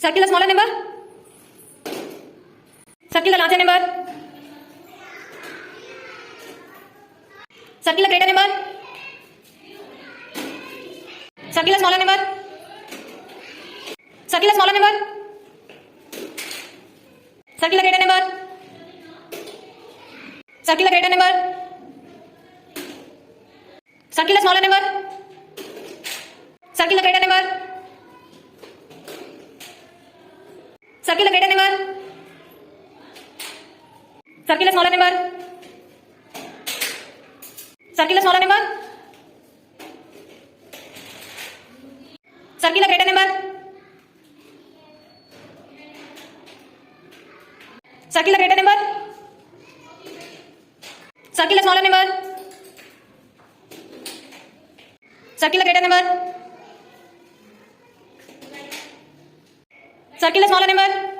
circular smaller number, circular larger number, circular greater number, circular smaller number, circular smaller number, circular greater number, circular greater number, circular smaller number, circular greater number, circular greater number, circular smaller number, circular smaller number, circular greater number, circular greater number, circular smaller number, circular greater number, circular smaller number,